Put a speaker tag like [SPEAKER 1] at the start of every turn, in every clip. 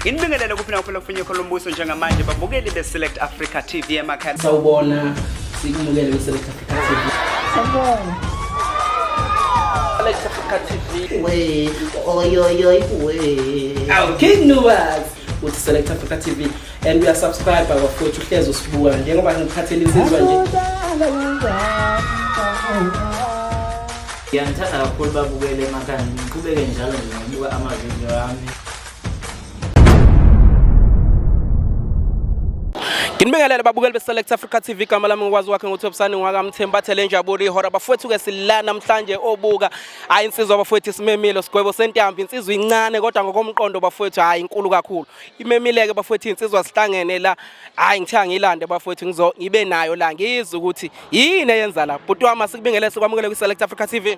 [SPEAKER 1] Inibingelele kuphina kuphela kufunye Kolombuso njengamanje babukeli beSelect Africa TV emakhaya.
[SPEAKER 2] Sawubona sikumukele beSelect Africa TV.
[SPEAKER 3] Sawubona.
[SPEAKER 2] Select Africa TV. We we. Our King Nuwas with Select Africa TV and we are subscribed by bafowethu Hlezo Sibuka njengoba ngiphathele insizwa nje.
[SPEAKER 3] Ngiyangithanda kakhulu babukele emakhaya ngiqhubeke njalo nje ngokubuka amavideo yami.
[SPEAKER 2] Nginibingelele babukeli beSelect Africa TV igama lami ngikwazi wakhe ngoThobisani ngwakamthemba Thele Njabuli ihora bafowethu ke silana namhlanje obuka hayi insizwa bafowethu simemile sigwebo sentambi insizwa incane kodwa ngokomqondo bafowethu hayi inkulu kakhulu imemileke bafowethu insizwa sihlangene la hayi ngithenga ngilande bafowethu ngibe nayo la ngizwe ukuthi yini eyenza la bhuti wami sikubingelele sikwamukele kwiSelect Africa TV.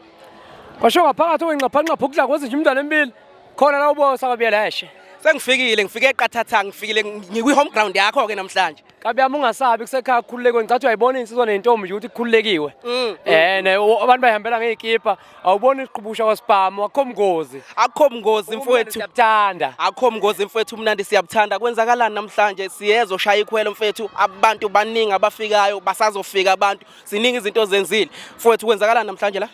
[SPEAKER 4] Kwasho ngaphakathi owenqaphanqa phukudla kwenza nje umntwana empili khona la ubosa kabiyeleshe
[SPEAKER 2] ngifike eqathatha ngifike ngikwi home ground yakho ke namhlanje.
[SPEAKER 4] Kabiyami ungasabi kusekhaya kukhululekwe ngicathi uyayibona insizwa nentombi nje ukuthi kukhululekiwe. Abantu bayihambela ngezikipa awubona isiqhubusha kwaSpam akho mngozi.
[SPEAKER 2] Akho mngozi mfowethu
[SPEAKER 4] siyabuthanda.
[SPEAKER 2] Akho mngozi mfowethu umnandi siyabuthanda kwenzakalani namhlanje siyeza oshaya ikhwelo mfowethu abantu baningi abafikayo basazofika abantu siningi izinto zenzile mfowethu kwenzakalani namhlanje la.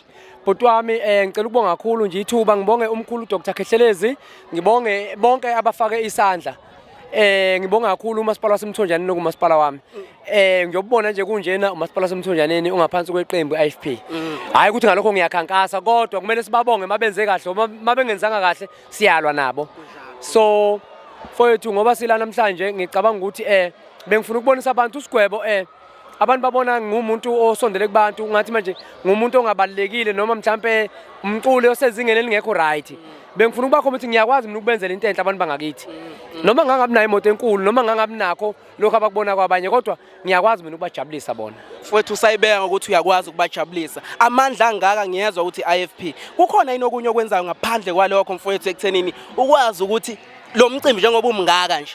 [SPEAKER 4] Bhuti wami ngicela ukubonga kakhulu nje ithuba ngibonge umkhulu Dr Khehlelezi ngibonge bonke abafake isandla ngibonga kakhulu uMasipala waseMthonjana nokuMasipala wami ngiyobona nje kunjena uMasipala waseMthonjaneni ungaphansi kweqembu iFP hayi ukuthi ngalokho ngiyakhankasa kodwa kumele sibabonge mabenze kahle mabengenzanga kahle siyalwa nabo so mfowethu ngoba sila namhlanje ngicabanga ukuthi bengifuna ukubonisa abantu usigwebo abantu babona ngumuntu osondele kubantu ngathi manje ngumuntu ongabalekile noma mhlambe umculo osezingeni elingekho right bengifuna ukubakho ukuthi ngiyakwazi mina ukubenzela into enhle abantu bangakithi noma ngangabi nayo imoto enkulu noma ngangabi nakho lokho abakubona kwabanye kodwa ngiyakwazi mina ukubajabulisa bona
[SPEAKER 2] mfowethu usayibeka ukuthi uyakwazi ukubajabulisa amandla angaka ngiyezwa ukuthi IFP kukhona yini okunye okwenzayo ngaphandle kwalokho mfowethu ekuthenini ukwazi ukuthi lo mcimbi njengoba umngaka nje.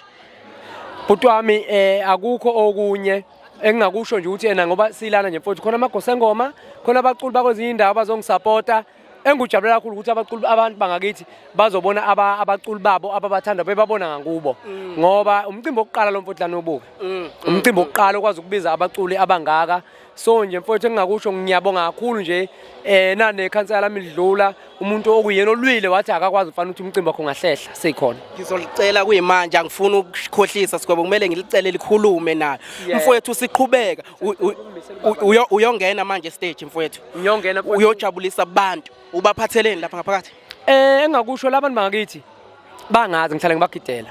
[SPEAKER 4] Bhuti wami akukho okunye engingakusho nje ukuthi ngoba silana nje mfowethu khona amagosengoma khona abaculi bakwezinye indawo abazongisupporta engijabulela kakhulu ukuthi abantu bangakithi bazobona abaculi babo ababathanda bebabona ngakubo ngoba umcimbi wokuqala lo mfowethu lanobuka umcimbi wokuqala okwazi ukubiza abaculi abangaka so nje mfowethu engingakusho ngiyabonga kakhulu nje nane khansela lami lidlula umuntu okuyena olwile wathi akakwazi ufana ukuthi umcimbi wakho ngahlehla seyikhona
[SPEAKER 2] ngizolicela kuyimanje angifuni ukukhohlisa sigwebo kumele ngilicele likhulume nayo mfowethu siqhubeka uyongena manje stage mfowethu
[SPEAKER 4] ngiyongena
[SPEAKER 2] uyojabulisa abantu ubaphatheleni lapha ngaphakathi
[SPEAKER 4] engakusho labantu bangakithi bangazi ngihlala ngibagidela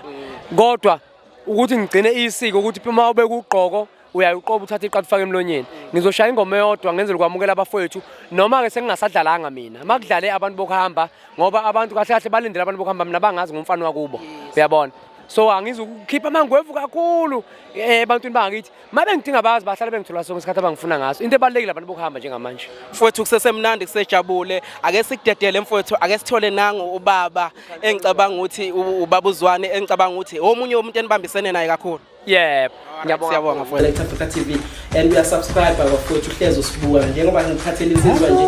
[SPEAKER 4] kodwa ukuthi ngigcine isiko ukuthi uma ube kuqhoko uyayiqoba uthatha iqathu ufake emlonyeni ngizoshaya ingoma eyodwa ngenzela ukwamukela abafowethu noma ke sengingasadlalanga mina makudlale abantu bokuhamba ngoba abantu kahle kahle balindele abantu bokuhamba mina bangazi ngumfana wakubo uyabona so angizukukhipha amangwevu kakhulu ebantwini bangakithi mabe ngidinga abazi bahlale bengithola sonke isikhathi abangifuna ngaso into ebalekile abantu bokuhamba njengamanje
[SPEAKER 2] mfowethu kusesemnandi kusejabule ake sikudedele mfowethu ake sithole nangu ubaba engicabanga ukuthi ubaba uZwane engicabanga ukuthi omunye umuntu enibambisene naye kakhulu.
[SPEAKER 4] Yebo
[SPEAKER 2] ngiyabonga mfowethu.
[SPEAKER 5] Select Africa TV and we are subscribed by bafowethu Hlezo Sibuka njengoba ngiphathele insizwa nje.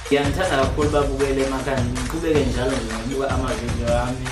[SPEAKER 3] Ngiyangithanda kakhulu babukele emakhaya ngiqhubeke njalo nje ngokubuka amavideo yami.